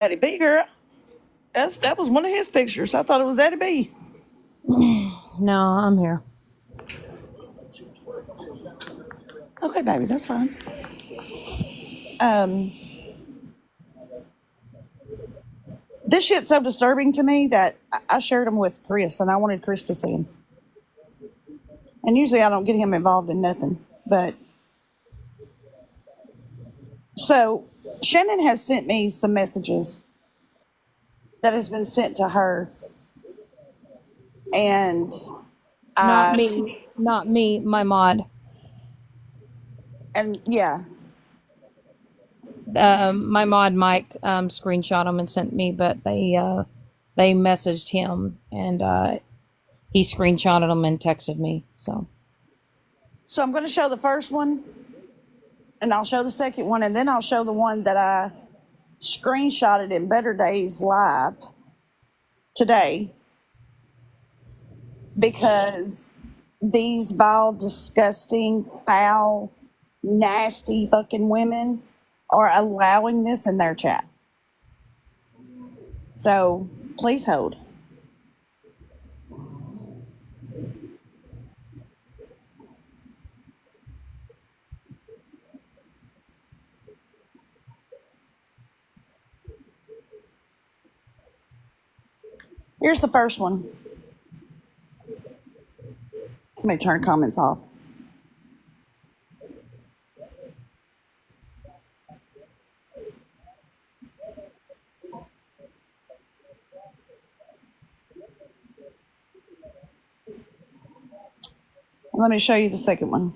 Eddie B, girl. That was one of his pictures. I thought it was Eddie B. No, I'm here. Okay, baby, that's fine. Um, this shit's so disturbing to me that I shared them with Chris, and I wanted Chris to see him. And usually I don't get him involved in nothing, but so Shannon has sent me some messages that has been sent to her, and Not I me. Not me. My mod. and yeah, My mod Mike screenshot them and sent me, but they messaged him and he screenshotted them and texted me. so I'm going to show the first one, and I'll show the second one, and then I'll show the one that I screenshotted in Better Days Live today because these vile, disgusting, foul, nasty fucking women are allowing this in their chat. So please hold. Here's the first one. Let me turn comments off. Let me show you the second one.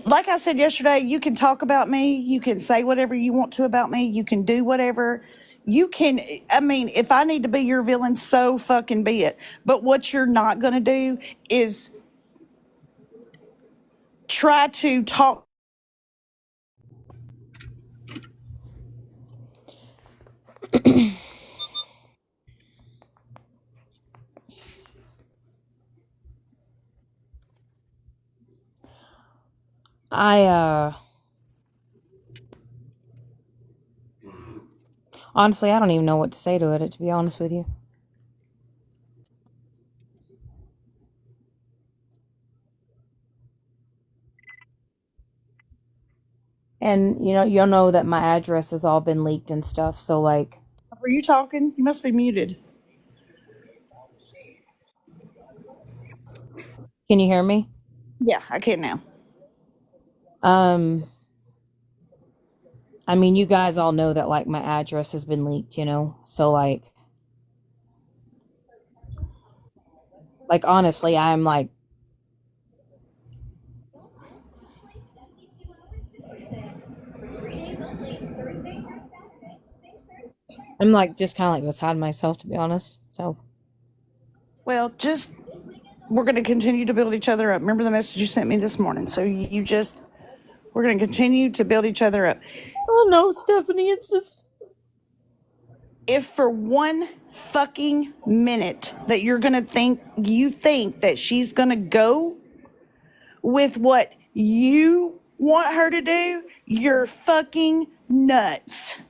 Like I said yesterday, you can talk about me. You can say whatever you want to about me. You can do whatever. You can, I mean, if I need to be your villain, so fucking be it. But what you're not going to do is try to talk. I honestly I don't even know what to say to it. To be honest with you, and you'll know that my address has all been leaked and stuff. So like, Were you talking? You must be muted. can you hear me? Yeah, I can now. Um, I mean, you guys all know that like my address has been leaked. So like honestly, I'm like just kind of like beside myself, to be honest. So Well, just we're going to continue to build each other up. Remember the message you sent me this morning. So you just we're going to continue to build each other up. oh no, Stephanie, it's just If for one fucking minute that you're going to think that she's going to go with what you want her to do, you're fucking nuts.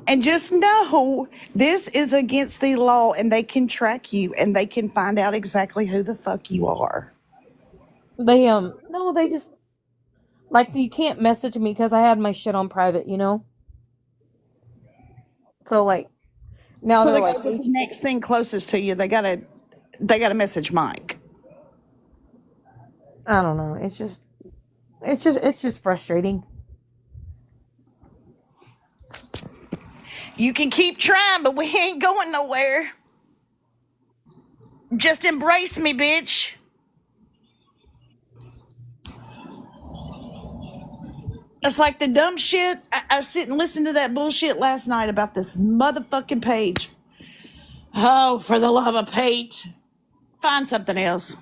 And just know this is against the law and they can track you and they can find out exactly who the fuck you are. they no, they just like you can't message me because I had my shit on private. So like now So they're they like got to put the next thing closest to you. They got to message Mike. I don't know. It's just frustrating. You can keep trying, but we ain't going nowhere. Just embrace me, bitch. It's like the dumb shit. I sit and listen to that bullshit last night about this motherfucking page. Oh, for the love of Pete. Find something else.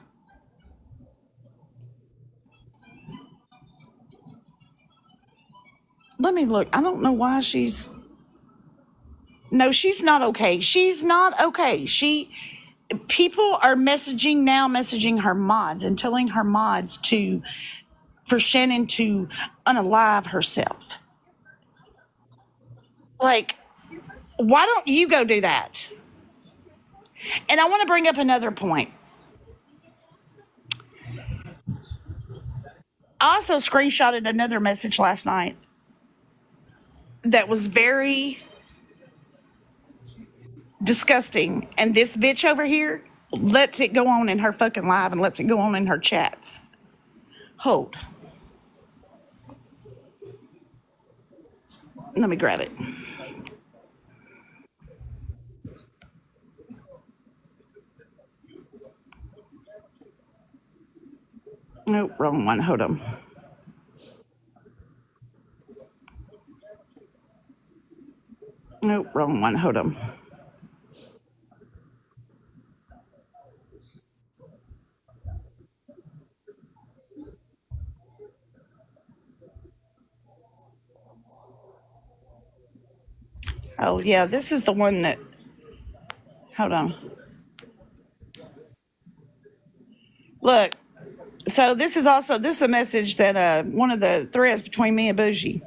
let me look. I don't know why she's. No, she's not okay. She's not okay. People are messaging her mods and telling her mods for Shannon to unalive herself. Like, why don't you go do that? And I want to bring up another point. I also screenshotted another message last night that was very disgusting. And this bitch over here lets it go on in her fucking live and lets it go on in her chats. Hold. Let me grab it. Nope, wrong one. Hold on. Nope, wrong one. Hold on. Oh, yeah, this is the one that. Hold on. Look, so this is a message that one of the threads between me and Bougie.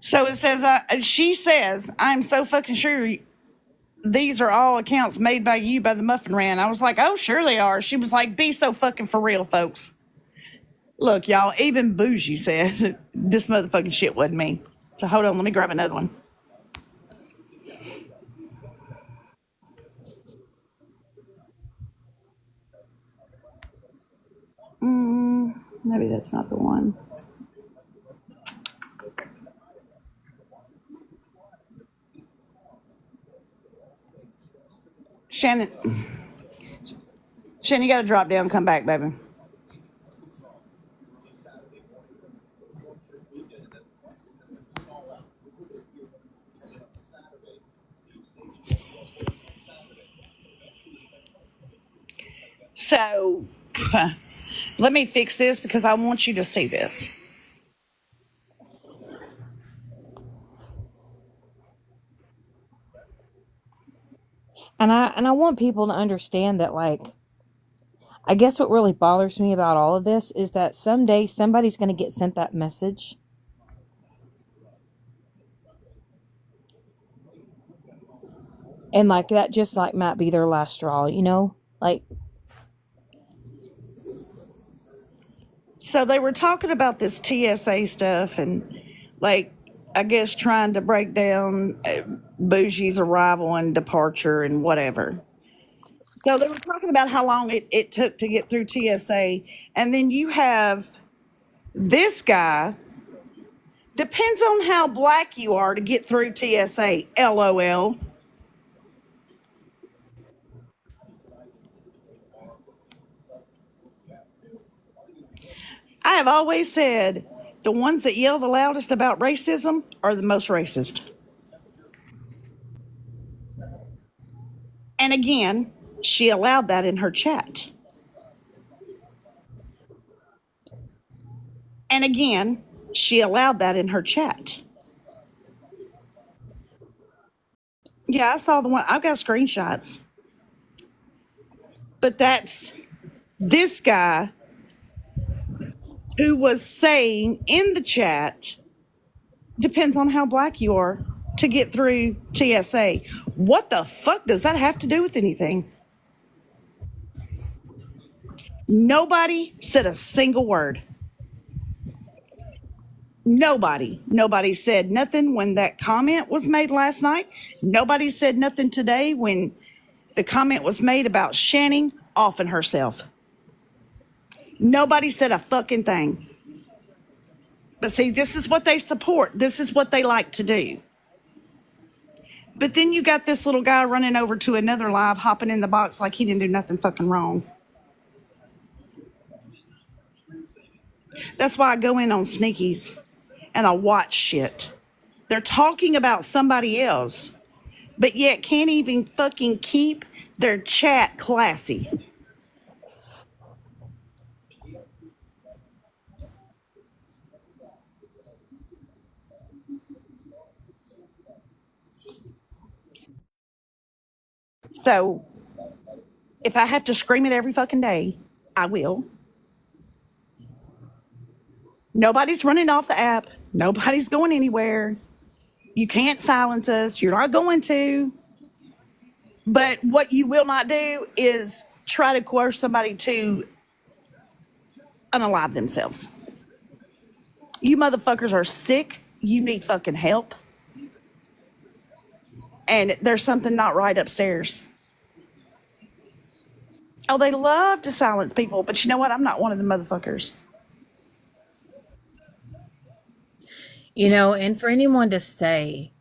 So it says, she says, I'm so fucking sure these are all accounts made by you by the Muffin Ran. I was like, oh, sure they are. She was like, be so fucking for real, folks. Look, y'all, even Bougie says this motherfucking shit wasn't me. So hold on, let me grab another one. Maybe that's not the one. Shannon, you got to drop down and come back, baby. So let me fix this because I want you to see this. And I want people to understand that, like, I guess what really bothers me about all of this is that someday somebody's going to get sent that message. And like that just like might be their last straw, you know? Like, So they were talking about this TSA stuff and, like, I guess trying to break down Bougie's arrival and departure and whatever. So they were talking about how long it took to get through TSA. And then you have this guy, depends on how black you are to get through TSA. LOL. I have always said the ones that yell the loudest about racism are the most racist. And again, she allowed that in her chat. And again, she allowed that in her chat. Yeah, I saw the one. I've got screenshots. But that's this guy who was saying in the chat, depends on how black you are to get through TSA. What the fuck does that have to do with anything? Nobody said a single word. Nobody said nothing when that comment was made last night. Nobody said nothing today when the comment was made about Shannon offing herself. Nobody said a fucking thing. But see, this is what they support. This is what they like to do. But then you got this little guy running over to another live, hopping in the box like he didn't do nothing fucking wrong. That's why I go in on sneakies and I watch shit. They're talking about somebody else, but yet can't even fucking keep their chat classy. So if I have to scream it every fucking day, I will. Nobody's running off the app. Nobody's going anywhere. You can't silence us. You're not going to. But what you will not do is try to coerce somebody to unalive themselves. You motherfuckers are sick. You need fucking help. And there's something not right upstairs. Oh, they love to silence people, but you know what? I'm not one of the motherfuckers. And for anyone to say,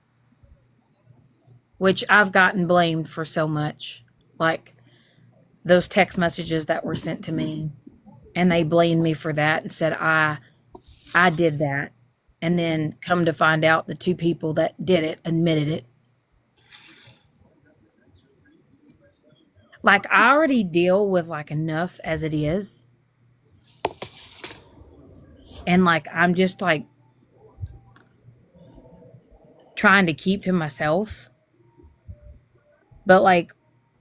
which I've gotten blamed for so much, like those text messages that were sent to me, and they blamed me for that and said I did that, and then come to find out the two people that did it admitted it. Like, I already deal with like enough as it is, and like I'm just like trying to keep to myself. But like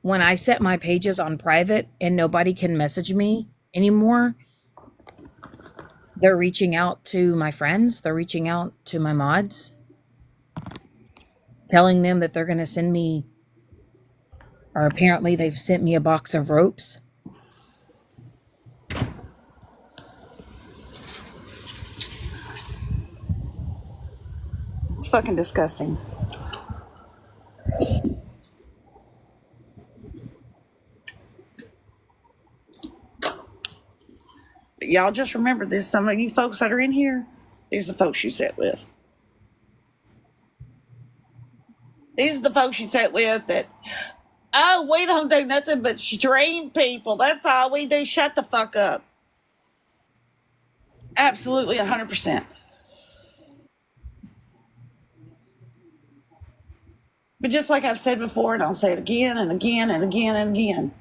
when I set my pages on private and nobody can message me anymore, they're reaching out to my friends, they're reaching out to my mods, telling them that they're going to send me, or apparently they've sent me a box of ropes. It's fucking disgusting. But y'all just remember this. Some of you folks that are in here, these are the folks you sit with. These are the folks you sit with that, oh, we don't do nothing but stream people. That's all we do. Shut the fuck up. Absolutely 100%. But just like I've said before, and I'll say it again and again and again and again,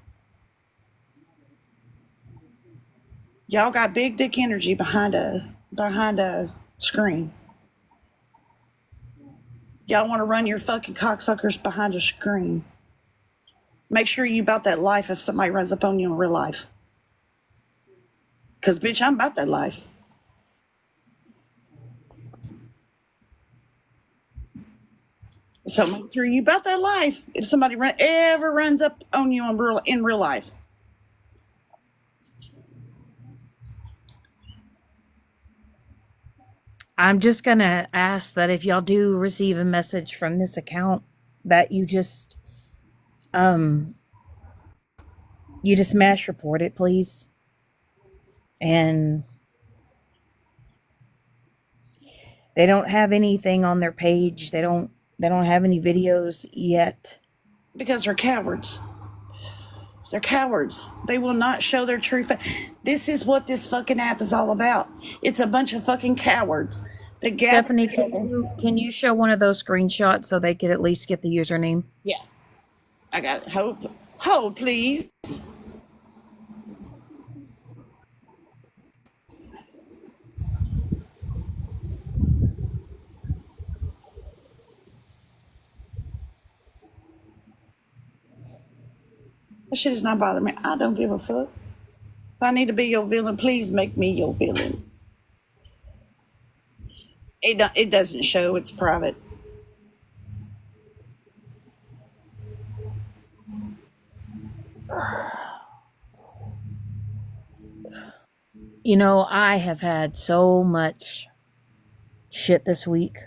y'all got big dick energy behind a screen. Y'all want to run your fucking cocksuckers behind a screen. Make sure you about that life if somebody runs up on you in real life. Because, bitch, I'm about that life. So make sure you about that life if somebody ever runs up on you in real life. I'm just going to ask that if y'all do receive a message from this account, that you just mash report it, please. And they don't have anything on their page. They don't have any videos yet. Because they're cowards. They're cowards. They will not show their true face. This is what this fucking app is all about. It's a bunch of fucking cowards. Stephanie, can you show one of those screenshots so they could at least get the username? Yeah. I got it. Hold, please. That shit is not bothering me. I don't give a fuck. If I need to be your villain, please make me your villain. It doesn't show. It's private. I have had so much shit this week.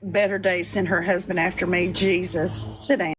Better days send her husband after me. Jesus. Sit down.